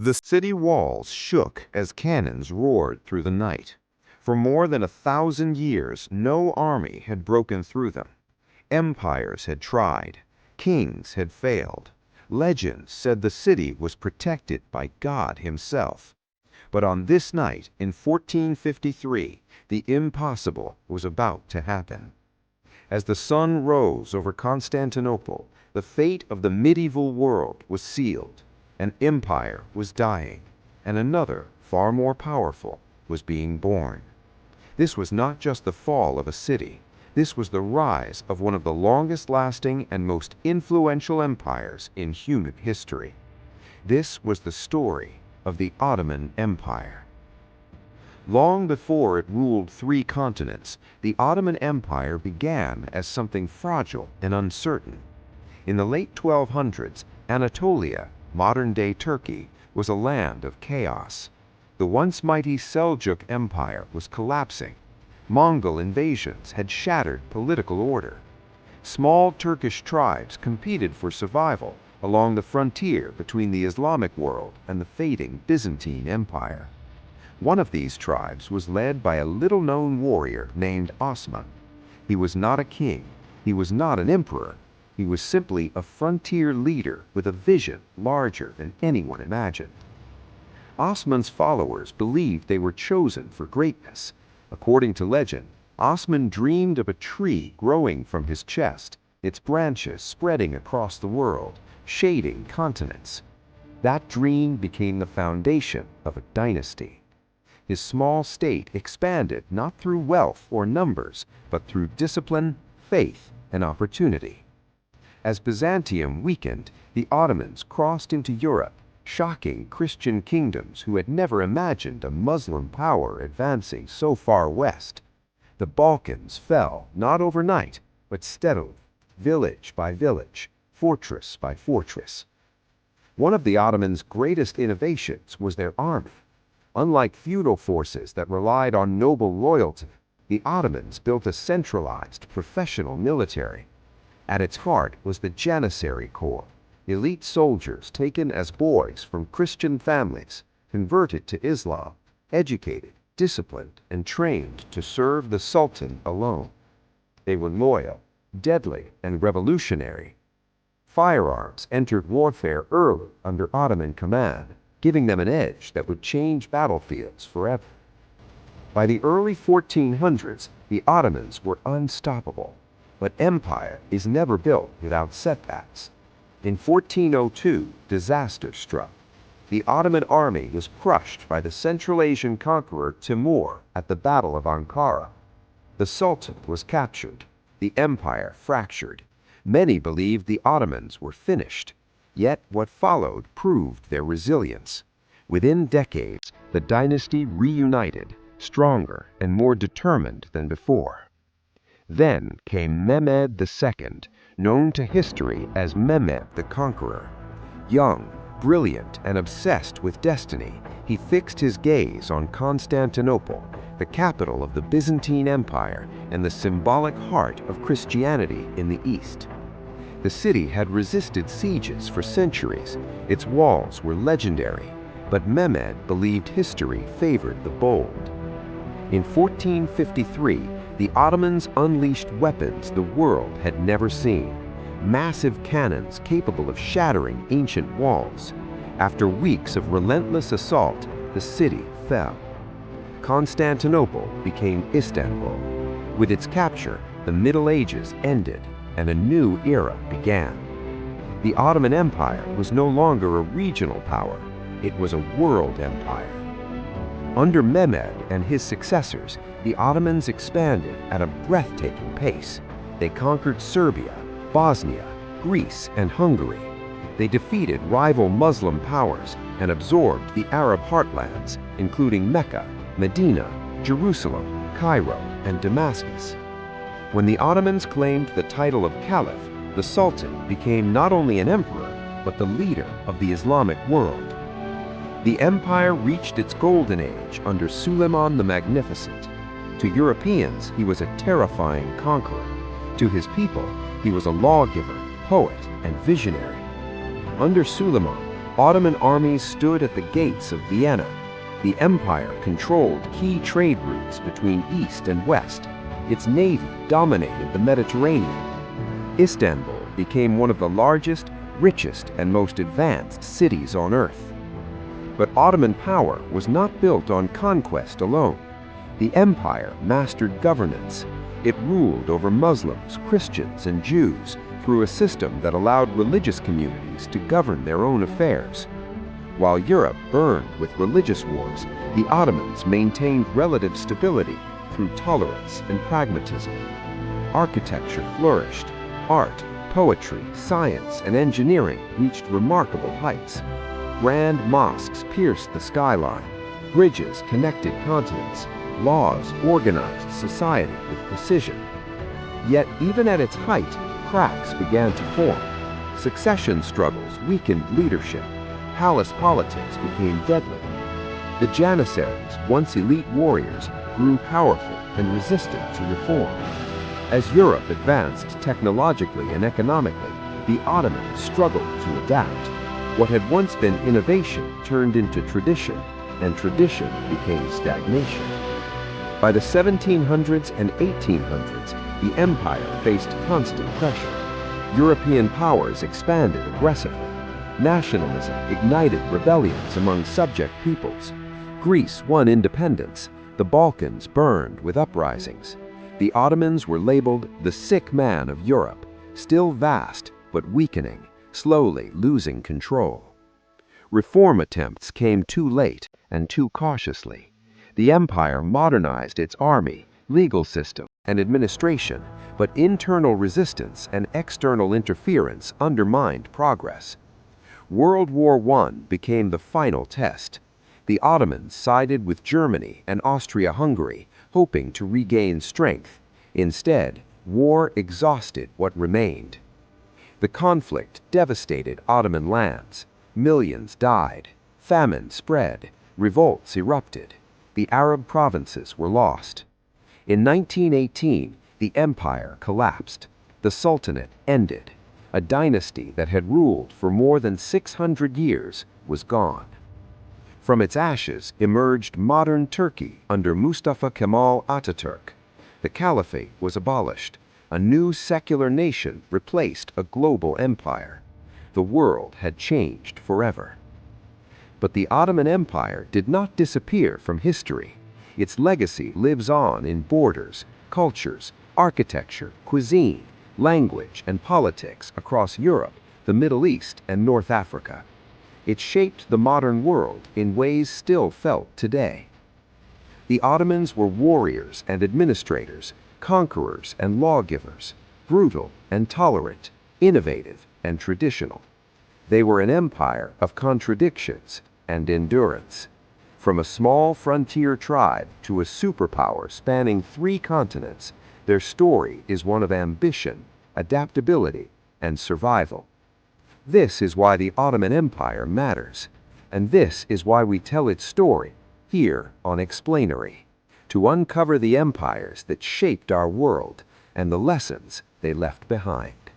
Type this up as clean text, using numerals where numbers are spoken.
The city walls shook as cannons roared through the night. For more than 1,000 years, no army had broken through them. Empires had tried. Kings had failed. Legends said the city was protected by God himself. But on this night, in 1453, the impossible was about to happen. As the sun rose over Constantinople, the fate of the medieval world was sealed. An empire was dying, and another, far more powerful, was being born. This was not just the fall of a city. This was the rise of one of the longest-lasting and most influential empires in human history. This was the story of the Ottoman Empire. Long before it ruled 3 continents, the Ottoman Empire began as something fragile and uncertain. In the late 1200s, Anatolia, modern-day Turkey, was a land of chaos. The once mighty Seljuk Empire was collapsing. Mongol invasions had shattered political order. Small Turkish tribes competed for survival along the frontier between the Islamic world and the fading Byzantine Empire. One of these tribes was led by a little-known warrior named Osman. He was not a king. He was not an emperor. He was simply a frontier leader with a vision larger than anyone imagined. Osman's followers believed they were chosen for greatness. According to legend, Osman dreamed of a tree growing from his chest, its branches spreading across the world, shading continents. That dream became the foundation of a dynasty. His small state expanded not through wealth or numbers, but through discipline, faith, and opportunity. As Byzantium weakened, the Ottomans crossed into Europe, shocking Christian kingdoms who had never imagined a Muslim power advancing so far west. The Balkans fell not overnight, but steadily, village by village, fortress by fortress. One of the Ottomans' greatest innovations was their army. Unlike feudal forces that relied on noble loyalty, the Ottomans built a centralized, professional military. At its heart was the Janissary Corps, elite soldiers taken as boys from Christian families, converted to Islam, educated, disciplined, and trained to serve the Sultan alone. They were loyal, deadly, and revolutionary. Firearms entered warfare early under Ottoman command, giving them an edge that would change battlefields forever. By the early 1400s, the Ottomans were unstoppable. But empire is never built without setbacks. In 1402, disaster struck. The Ottoman army was crushed by the Central Asian conqueror Timur at the Battle of Ankara. The Sultan was captured. The empire fractured. Many believed the Ottomans were finished. Yet what followed proved their resilience. Within decades, the dynasty reunited, stronger and more determined than before. Then came Mehmed II, known to history as Mehmed the Conqueror. Young, brilliant, and obsessed with destiny, he fixed his gaze on Constantinople, the capital of the Byzantine Empire and the symbolic heart of Christianity in the East. The city had resisted sieges for centuries. Its walls were legendary, but Mehmed believed history favored the bold. In 1453, the Ottomans unleashed weapons the world had never seen. Massive cannons capable of shattering ancient walls. After weeks of relentless assault, the city fell. Constantinople became Istanbul. With its capture, the Middle Ages ended and a new era began. The Ottoman Empire was no longer a regional power. It was a world empire. Under Mehmed and his successors, the Ottomans expanded at a breathtaking pace. They conquered Serbia, Bosnia, Greece, and Hungary. They defeated rival Muslim powers and absorbed the Arab heartlands, including Mecca, Medina, Jerusalem, Cairo, and Damascus. When the Ottomans claimed the title of Caliph, the Sultan became not only an emperor, but the leader of the Islamic world. The empire reached its golden age under Suleiman the Magnificent. To Europeans, he was a terrifying conqueror. To his people, he was a lawgiver, poet, and visionary. Under Suleiman, Ottoman armies stood at the gates of Vienna. The empire controlled key trade routes between east and west. Its navy dominated the Mediterranean. Istanbul became one of the largest, richest, and most advanced cities on earth. But Ottoman power was not built on conquest alone. The empire mastered governance. It ruled over Muslims, Christians, and Jews through a system that allowed religious communities to govern their own affairs. While Europe burned with religious wars, the Ottomans maintained relative stability through tolerance and pragmatism. Architecture flourished. Art, poetry, science, and engineering reached remarkable heights. Grand mosques pierced the skyline. Bridges connected continents. Laws organized society with precision. Yet, even at its height, cracks began to form. Succession struggles weakened leadership. Palace politics became deadly. The Janissaries, once elite warriors, grew powerful and resistant to reform. As Europe advanced technologically and economically, the Ottomans struggled to adapt. What had once been innovation turned into tradition, and tradition became stagnation. By the 1700s and 1800s, the empire faced constant pressure. European powers expanded aggressively. Nationalism ignited rebellions among subject peoples. Greece won independence. The Balkans burned with uprisings. The Ottomans were labeled the sick man of Europe, still vast but weakening, slowly losing control. Reform attempts came too late and too cautiously. The empire modernized its army, legal system, and administration, but internal resistance and external interference undermined progress. World War I became the final test. The Ottomans sided with Germany and Austria-Hungary, hoping to regain strength. Instead, war exhausted what remained. The conflict devastated Ottoman lands. Millions died. Famine spread. Revolts erupted. The Arab provinces were lost. In 1918, the empire collapsed. The Sultanate ended. A dynasty that had ruled for more than 600 years was gone. From its ashes emerged modern Turkey under Mustafa Kemal Atatürk. The caliphate was abolished. A new secular nation replaced a global empire. The world had changed forever. But the Ottoman Empire did not disappear from history. Its legacy lives on in borders, cultures, architecture, cuisine, language, and politics across Europe, the Middle East, and North Africa. It shaped the modern world in ways still felt today. The Ottomans were warriors and administrators, conquerors and lawgivers, brutal and tolerant, innovative and traditional. They were an empire of contradictions and endurance. From a small frontier tribe to a superpower spanning 3 continents, their story is one of ambition, adaptability, and survival. This is why the Ottoman Empire matters, and this is why we tell its story here on Explainary, to uncover the empires that shaped our world and the lessons they left behind.